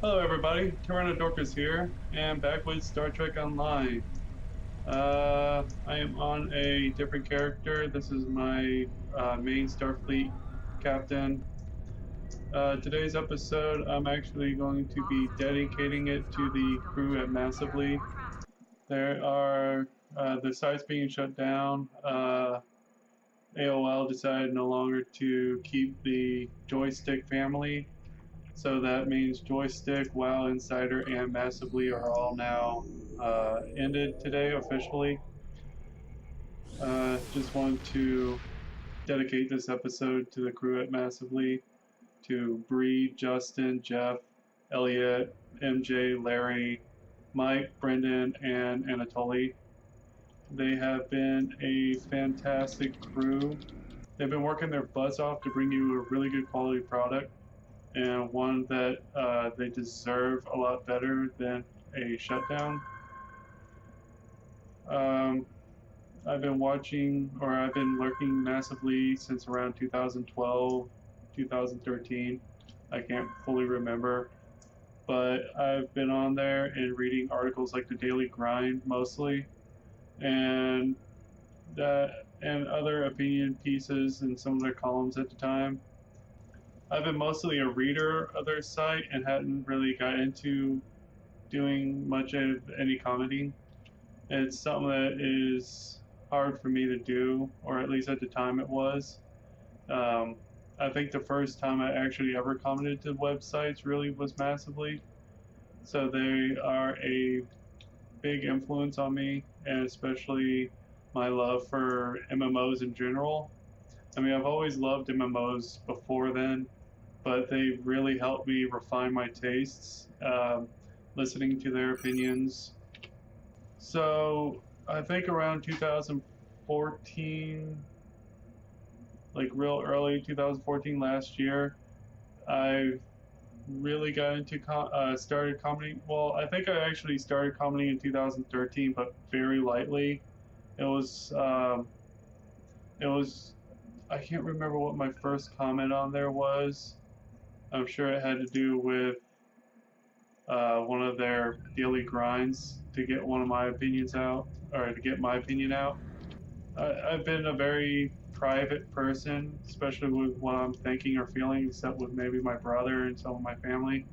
Hello everybody, Tyrannodorkus here, and back with Star Trek Online. I am on a different character. This is my main Starfleet captain. Today's episode, I'm actually going to be dedicating it to the crew at Massively. There are the sites being shut down. AOL decided no longer to keep the joystick family. So that means Joystick, WoW Insider, and Massively are all now ended today officially. Just want to dedicate this episode to the crew at Massively, to Bree, Justin, Jeff, Elliot, MJ, Larry, Mike, Brendan, and Anatoly. They have been a fantastic crew. They've been working their butts off to bring you a really good quality product, and one that they deserve a lot better than a shutdown. I've been lurking Massively since around 2012, 2013. I can't fully remember, but I've been on there and reading articles like the Daily Grind mostly, and other opinion pieces in some of their columns at the time. I've been mostly a reader of their site and hadn't really got into doing much of any commenting. It's something that is hard for me to do, or at least at the time it was. I think the first time I actually ever commented to websites really was Massively. So they are a big influence on me, and especially my love for MMOs in general. I mean, I've always loved MMOs before then, but they really helped me refine my tastes, listening to their opinions. So I think around 2014, like real early 2014 last year, I really got into started commenting. Well, I think I actually started commenting in 2013, but very lightly. It was I can't remember what my first comment on there was. I'm sure it had to do with one of their daily grinds to get one of my opinions out, or to get my opinion out. I've been a very private person, especially with what I'm thinking or feeling, except with maybe my brother and some of my family.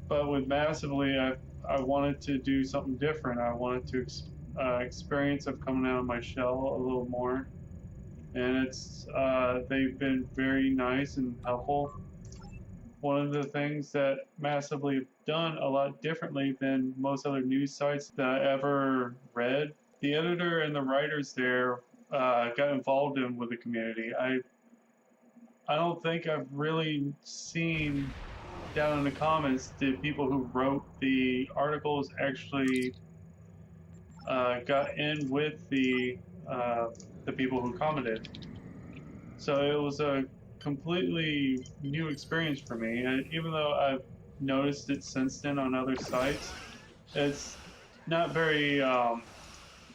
But with Massively, I wanted to do something different. I wanted to experience of coming out of my shell a little more. And they've been very nice and helpful. One of the things that Massively have done a lot differently than most other news sites that I ever read, the editor and the writers there got involved with the community. I don't think I've really seen down in the comments the people who wrote the articles actually got in with the people who commented. So it was a completely new experience for me, and even though I've noticed it since then on other sites, it's not very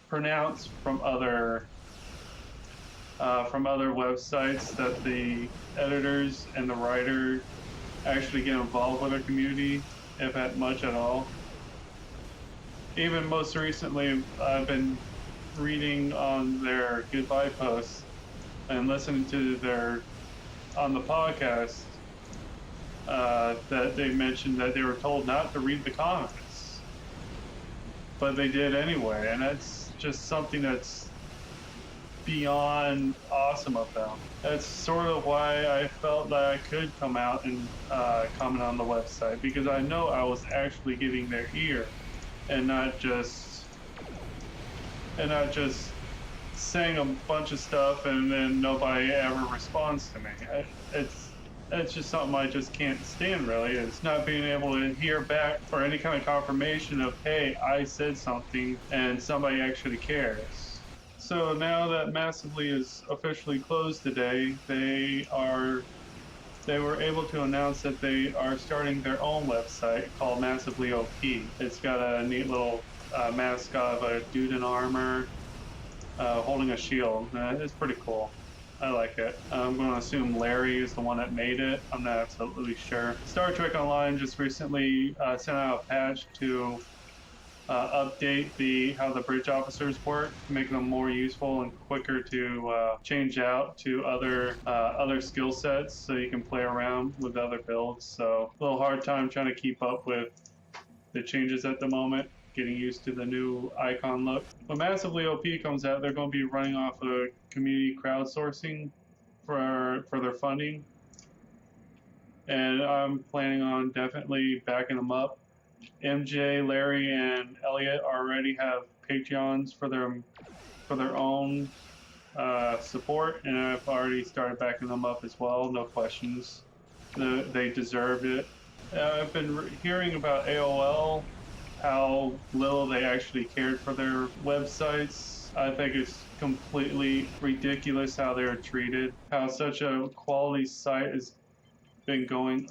pronounced from other websites that the editors and the writer actually get involved with their community, if at much at all. Even most recently, I've been reading on their goodbye posts and listening to their on the podcast that they mentioned that they were told not to read the comments, but they did anyway, and that's just something that's beyond awesome of them. That's sort of why I felt that I could come out and comment on the website, because I know I was actually getting their ear and not just saying a bunch of stuff and then nobody ever responds to me. It's just something I just can't stand, really. It's not being able to hear back or any kind of confirmation of, hey, I said something and somebody actually cares. So now that Massively is officially closed today, they were able to announce that they are starting their own website called Massively OP. It's got a neat little mascot of a dude in armor holding a shield. It's pretty cool. I like it. I'm going to assume Larry is the one that made it. I'm not absolutely sure. Star Trek Online just recently sent out a patch to update how the bridge officers work, make them more useful and quicker to change out to other skill sets, so you can play around with other builds. So a little hard time trying to keep up with the changes at the moment, getting used to the new icon look. When Massively OP comes out, they're going to be running off of community crowdsourcing for their funding, and I'm planning on definitely backing them up. MJ, Larry, and Elliot already have Patreons for their own support, and I've already started backing them up as well. No questions. They deserve it. I've been hearing about AOL, how little they actually cared for their websites. I think it's completely ridiculous how they're treated, how such a quality site has been going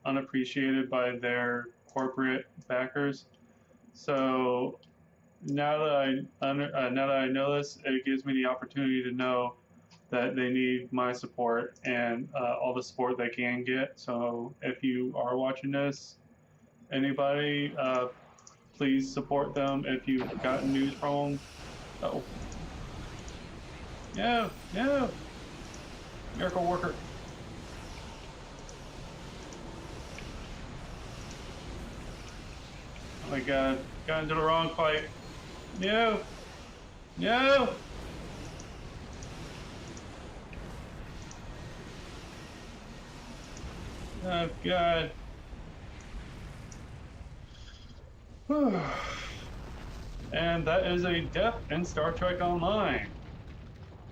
unappreciated by their corporate backers. So now that I know this, it gives me the opportunity to know that they need my support and all the support they can get. So if you are watching this, anybody, please support them if you've gotten news from them. Oh. Yeah, miracle worker. Oh my god, got into the wrong fight. No! No! Oh god. Whew. And that is a death in Star Trek Online.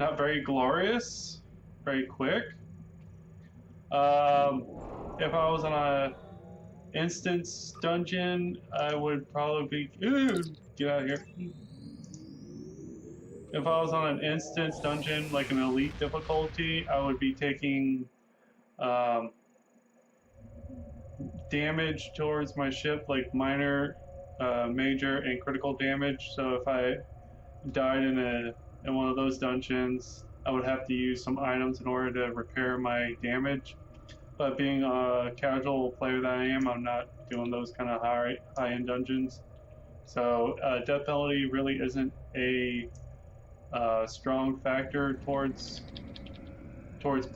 Not very glorious, very quick. If I was on a instance dungeon, I would probably be... Ooh, get out of here. If I was on an instance dungeon, like an elite difficulty, I would be taking damage towards my ship, like minor, major, and critical damage. So if I died in one of those dungeons, I would have to use some items in order to repair my damage. But being a casual player that I am, I'm not doing those kind of high-end dungeons. So death penalty really isn't a strong factor towards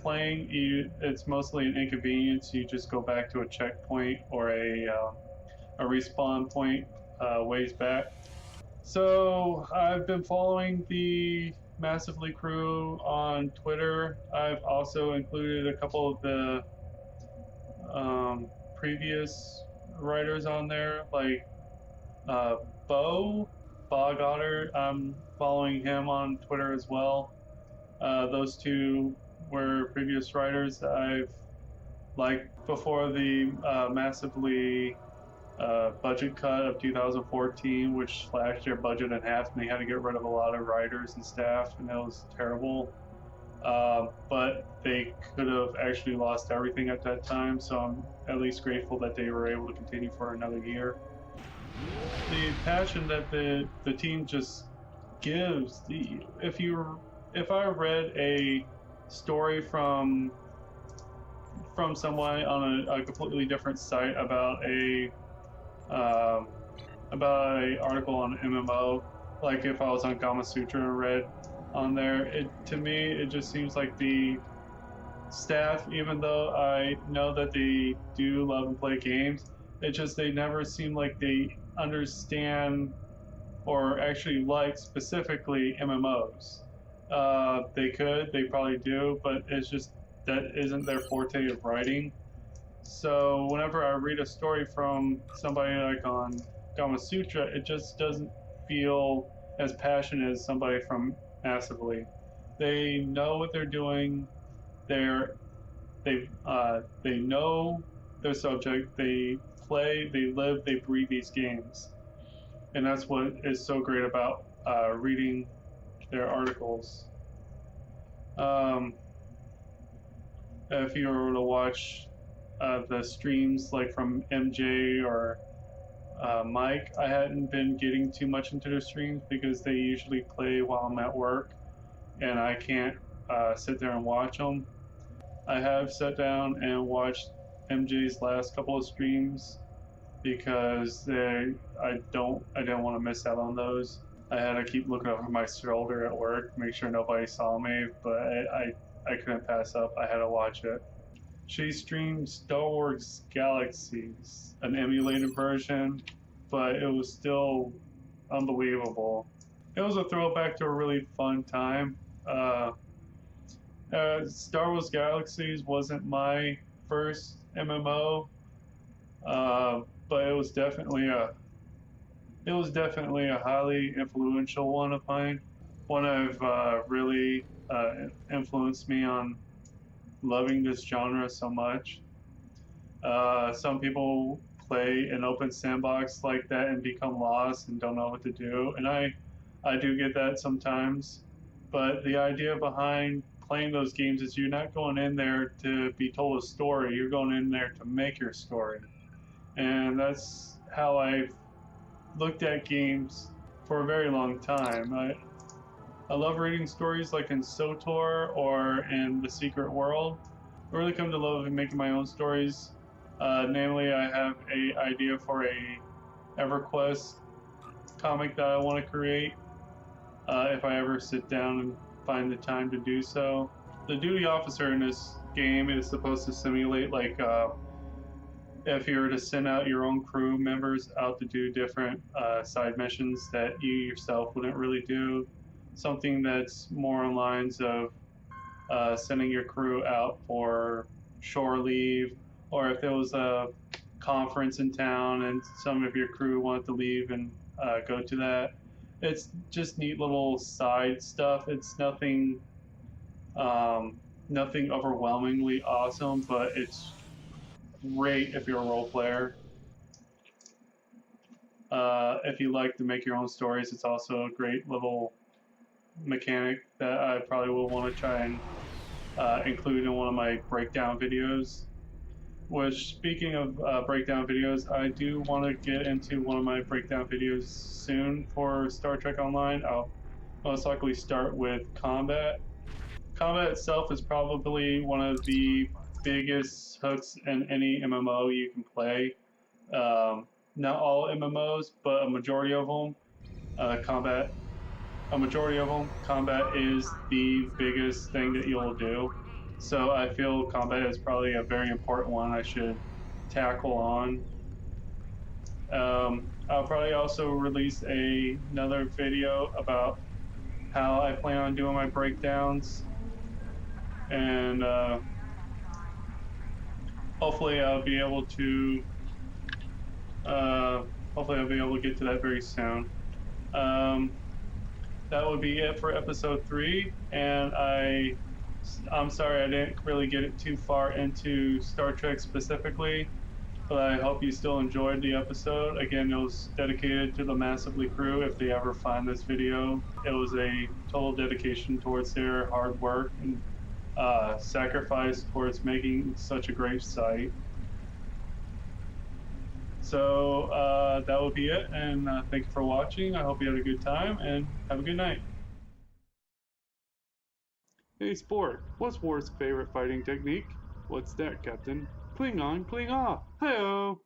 playing. It's mostly an inconvenience. You just go back to a checkpoint or a respawn point ways back. So I've been following the Massively crew on Twitter. I've also included a couple of the previous writers on there, like Bob Goddard. I'm following him on Twitter as well. Those two were previous writers that I've liked before the Massively budget cut of 2014, which slashed their budget in half, and they had to get rid of a lot of writers and staff, and that was terrible. But they could have actually lost everything at that time, so I'm at least grateful that they were able to continue for another year. The passion that the team just gives, if I read a story from someone on a completely different site about a article on MMO, like if I was on Gama Sutra and read on there, to me it just seems like the staff, even though I know that they do love and play games, they never seem like they understand or actually like specifically MMOs. They probably do, but it's just that isn't their forte of writing. So whenever I read a story from somebody like on Gama Sutra, it just doesn't feel as passionate as somebody from Massively. They know what they're doing. They know their subject. They play, they live, they breathe these games, and that's what is so great about reading their articles. If you were to watch the streams like from MJ or Mike, I hadn't been getting too much into their streams because they usually play while I'm at work, and I can't sit there and watch them. I have sat down and watched MJ's last couple of streams because I didn't want to miss out on those. I had to keep looking over my shoulder at work, make sure nobody saw me, but I couldn't pass up. I had to watch it. She streamed Star Wars Galaxies, an emulated version, but it was still unbelievable. It was a throwback to a really fun time. Star Wars Galaxies wasn't my first MMO, but it was definitely a highly influential one of mine. One of really influenced me on loving this genre so much. Some people play an open sandbox like that and become lost and don't know what to do, and I do get that sometimes. But the idea behind playing those games is you're not going in there to be told a story, you're going in there to make your story. And that's how I've looked at games for a very long time. I love reading stories like in SOTOR or in The Secret World. I really come to love making my own stories. Namely, I have an idea for a EverQuest comic that I want to create if I ever sit down and find the time to do so. The duty officer in this game is supposed to simulate like if you were to send out your own crew members out to do different side missions that you yourself wouldn't really do. Something that's more on lines of sending your crew out for shore leave, or if there was a conference in town and some of your crew wanted to leave and go to that. It's just neat little side stuff. It's nothing overwhelmingly awesome, but it's great if you're a role player. If you like to make your own stories, it's also a great little mechanic that I probably will want to try and include in one of my breakdown videos. Which, speaking of breakdown videos, I do want to get into one of my breakdown videos soon for Star Trek Online. I'll most likely start with combat. Combat itself is probably one of the biggest hooks in any MMO you can play. Not all MMOs, but a majority of them. Combat is the biggest thing that you'll do. So I feel combat is probably a very important one I should tackle on. I'll probably also release another video about how I plan on doing my breakdowns, and hopefully I'll be able to get to that very soon. That would be it for episode 3, and I'm sorry I didn't really get it too far into Star Trek specifically, but I hope you still enjoyed the episode. Again, it was dedicated to the Massively crew. If they ever find this video, it was a total dedication towards their hard work and sacrifice towards making such a great site. So that will be it, and thank you for watching. I hope you had a good time, and have a good night. Hey Sport, what's Ward's favorite fighting technique? What's that, Captain? Klingon, Kling off! Hi-oh!